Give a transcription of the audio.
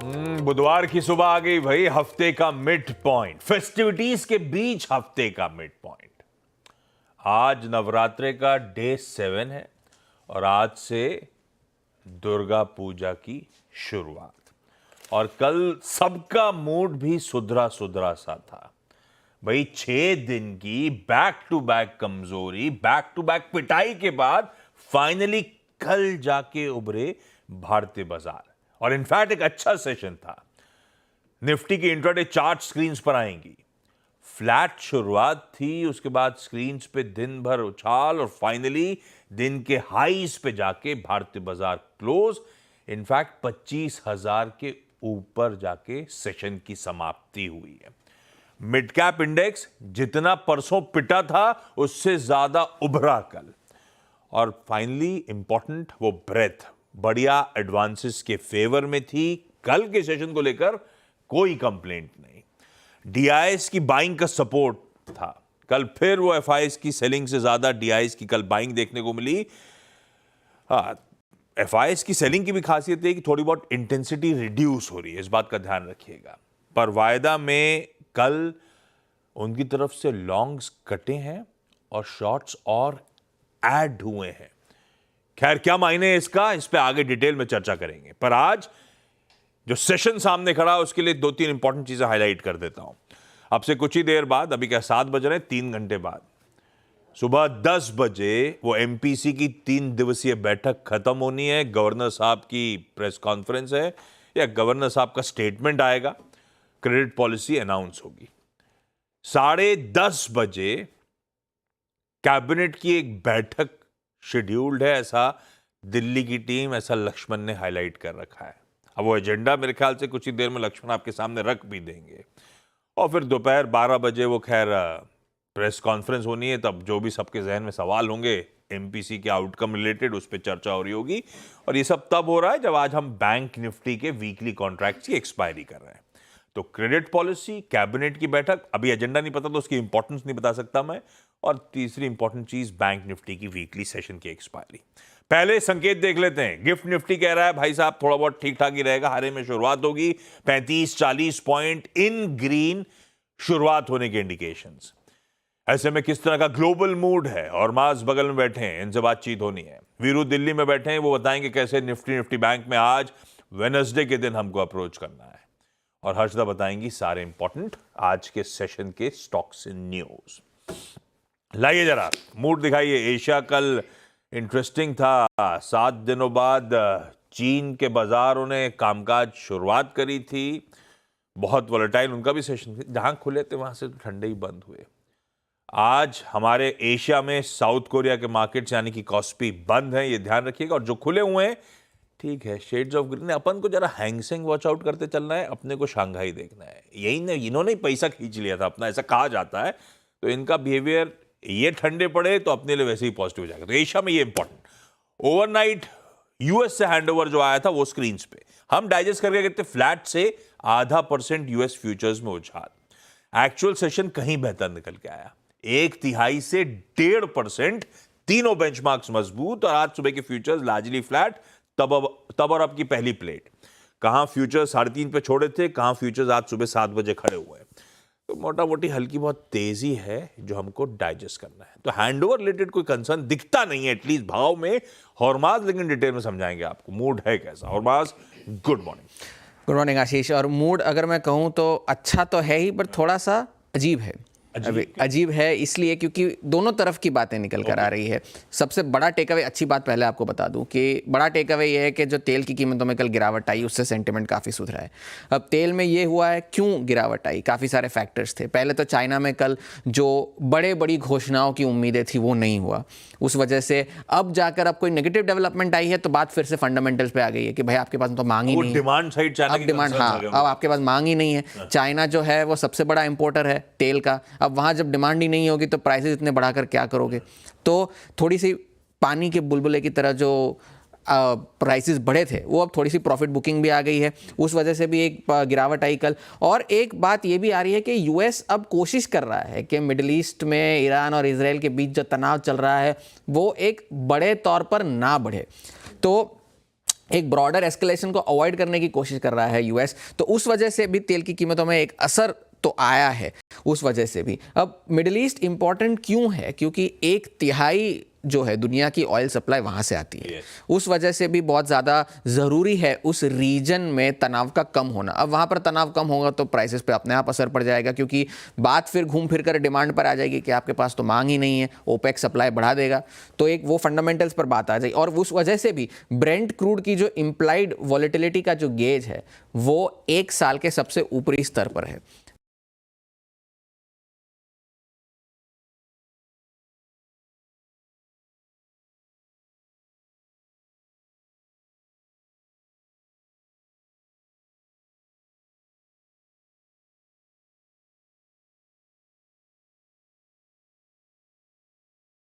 बुधवार की सुबह आ गई भाई, हफ्ते का मिड पॉइंट, फेस्टिविटीज के बीच हफ्ते का मिड पॉइंट। आज नवरात्रे का डे 7 है और आज से दुर्गा पूजा की शुरुआत। और कल सबका मूड भी सुधरा सुधरा सा था भाई। 6 दिन की बैक टू बैक कमजोरी, बैक टू बैक पिटाई के बाद फाइनली कल जाके उभरे भारतीय बाजार। और इनफैक्ट एक अच्छा सेशन था। निफ्टी की इंट्राडे चार्ट स्क्रीन्स पर आएंगी। फ्लैट शुरुआत थी, उसके बाद स्क्रीन्स पे दिन भर उछाल और फाइनली दिन के हाईज पे जाके भारतीय बाजार क्लोज। इनफैक्ट 25,000 के ऊपर जाके सेशन की समाप्ति हुई है। मिड कैप इंडेक्स जितना परसों पिटा था उससे ज्यादा उभरा कल। और फाइनली इंपॉर्टेंट वो ब्रेथ बढ़िया एडवांसेस के फेवर में थी। कल के सेशन को लेकर कोई कंप्लेंट नहीं। डीआईएस की बाइंग का सपोर्ट था कल, फिर वो एफआईएस की सेलिंग से ज्यादा डीआईएस की कल बाइंग देखने को मिली। एफआईएस की सेलिंग की भी खासियत है कि थोड़ी बहुत इंटेंसिटी रिड्यूस हो रही है, इस बात का ध्यान रखिएगा। पर वायदा में कल उनकी तरफ से लॉन्ग्स कटे हैं और शॉर्ट्स और ऐड हुए हैं। खैर क्या मायने है इसका, इस पे आगे डिटेल में चर्चा करेंगे। पर आज जो सेशन सामने खड़ा है उसके लिए 2-3 इंपॉर्टेंट चीजें हाईलाइट कर देता हूं। अब से कुछ ही देर बाद, अभी क्या 7 बज रहे हैं, 3 घंटे बाद सुबह 10 बजे वो एमपीसी की 3 दिवसीय बैठक खत्म होनी है। गवर्नर साहब की प्रेस कॉन्फ्रेंस है या गवर्नर साहब का स्टेटमेंट आएगा, क्रेडिट पॉलिसी अनाउंस होगी। 10:30 बजे कैबिनेट की एक बैठक शेड्यूल्ड है, ऐसा दिल्ली की टीम, ऐसा लक्ष्मण ने हाईलाइट कर रखा है। अब वो एजेंडा मेरे ख्याल से कुछ ही देर में लक्ष्मण आपके सामने रख भी देंगे। और फिर दोपहर 12 बजे वो खैर प्रेस कॉन्फ्रेंस होनी है, तब जो भी सबके जहन में सवाल होंगे एमपीसी के आउटकम रिलेटेड उस पर चर्चा हो रही होगी। और ये सब तब हो रहा है जब आज हम बैंक निफ्टी के वीकली कॉन्ट्रैक्ट्स की एक्सपायरी कर रहे हैं। तो क्रेडिट पॉलिसी, कैबिनेट की बैठक, अभी एजेंडा नहीं पता तो उसकी इंपॉर्टेंस नहीं बता सकता मैं। और तीसरी इंपॉर्टेंट चीज बैंक निफ्टी की वीकली सेशन की एक्सपायरी। पहले संकेत देख लेते हैं। गिफ्ट निफ्टी कह रहा है भाई साहब थोड़ा बहुत ठीक ठाक ही रहेगा, हरे में शुरुआत होगी, 35-40 पॉइंट इन ग्रीन शुरुआत होने के इंडिकेशंस। ऐसे में किस तरह का ग्लोबल मूड है, और माज बगल में बैठे हैं, इनसे बातचीत होनी है। वीरू दिल्ली में बैठे हैं, वो बताएंगे कैसे निफ्टी बैंक में आज वेडनेसडे के दिन हमको अप्रोच करना है। और हर्षदा बताएंगी सारे इंपॉर्टेंट आज के सेशन के स्टॉक्स इन न्यूज। लाइए जरा मूड दिखाइए। एशिया कल इंटरेस्टिंग था। 7 दिनों बाद चीन के बाजारों ने कामकाज शुरुआत करी थी। बहुत वोलेटाइल उनका भी सेशन था, जहां खुले थे वहां से तो ठंडे ही बंद हुए। आज हमारे एशिया में साउथ कोरिया के मार्केट्स यानी कि कॉस्पी बंद हैं, ये ध्यान रखिएगा। और जो खुले हुए हैं ठीक है, शेड्स ऑफ ग्रीन। अपन को जरा हैंगसेंग वॉच आउट करते चलना है, अपने को शंघाई देखना है। यही ने इन्होंने ही पैसा खींच लिया था अपना, ऐसा कहा जाता है। तो इनका बिहेवियर, ये ठंडे पड़े तो अपने लिए वैसे ही पॉजिटिव हो जाएगा। तो एशिया में ये इंपॉर्टेंट। ओवरनाइट यूएस से हैंडओवर जो आया था वो स्क्रीन्स पे हम डाइजेस्ट करके कहते फ्लैट से 0.5% यूएस फ्यूचर्स में उछाल। एक्चुअल सेशन कहीं बेहतर निकल के आया, 1/3 से 1.5%। तीनों बेंचमार्क्स मजबूत और आज सुबह के फ्यूचर्स लार्जली फ्लैट। तब और अब की पहली प्लेट, कहां फ्यूचर्स 3:30 पे छोड़े थे, कहां फ्यूचर्स आज सुबह 7 बजे खड़े हुए हैं। तो मोटा मोटी हल्की बहुत तेजी है जो हमको डाइजेस्ट करना है। तो हैंडओवर रिलेटेड कोई कंसर्न दिखता नहीं है एटलीस्ट भाव में। हॉर्माज लेकिन डिटेल में समझाएंगे आपको मूड है कैसा। हॉर्माज, गुड मॉर्निंग। गुड मॉर्निंग आशीष। और मूड अगर मैं कहूँ तो अच्छा तो है ही, पर थोड़ा सा अजीब है। अजीब है इसलिए क्योंकि दोनों तरफ की बातें निकल कर आ रही है। सबसे बड़ा टेक अवे, अच्छी बात पहले आपको बता दूं कि बड़ा टेक अवे ये है कि जो तेल की कीमतों में कल गिरावट आई उससे सेंटिमेंट काफ़ी सुधरा है। अब तेल में ये हुआ है, क्यों गिरावट आई, काफ़ी सारे फैक्टर्स थे। पहले तो चाइना में कल जो बड़ी घोषणाओं की उम्मीदें थी वो नहीं हुआ, उस वजह से अब जाकर अब कोई नेगेटिव डेवलपमेंट आई है तो बात फिर से फंडामेंटल्स पे आ गई है कि भाई आपके पास तो मांग ही नहीं है। डिमांड साइड चाइना की डिमांड, हाँ, अब आपके पास मांग ही नहीं है। चाइना जो है वो सबसे बड़ा इंपोर्टर है तेल का। अब वहाँ जब डिमांड ही नहीं होगी तो प्राइसेस इतने बढ़ाकर क्या करोगे। तो थोड़ी सी पानी के बुलबुले की तरह जो प्राइसेस बढ़े थे वो अब थोड़ी सी प्रॉफिट बुकिंग भी आ गई है, उस वजह से भी एक गिरावट आई कल। और एक बात ये भी आ रही है कि यूएस अब कोशिश कर रहा है कि मिडिल ईस्ट में ईरान और इजराइल के बीच जो तनाव चल रहा है वो एक बड़े तौर पर ना बढ़े। तो एक ब्रॉडर एस्केलेशन को अवॉइड करने की कोशिश कर रहा है यूएस, तो उस वजह से भी तेल की कीमतों में एक असर तो आया है उस वजह से भी। अब मिडिल ईस्ट इंपॉर्टेंट क्यों है? क्योंकि 1/3 जो है दुनिया की ऑयल सप्लाई वहाँ से आती है। उस वजह से भी बहुत ज़्यादा ज़रूरी है उस रीजन में तनाव का कम होना। अब वहाँ पर तनाव कम होगा तो प्राइसेस पे अपने आप असर पड़ जाएगा, क्योंकि बात फिर घूम फिर कर डिमांड पर आ जाएगी कि आपके पास तो मांग ही नहीं है, ओपेक सप्लाई बढ़ा देगा, तो एक वो फंडामेंटल्स पर बात आ जाएगी। और उस वजह से भी ब्रेंट क्रूड की जो इम्प्लाइड वॉलेटिलिटी का जो गेज है वो 1 साल के सबसे ऊपरी स्तर पर है।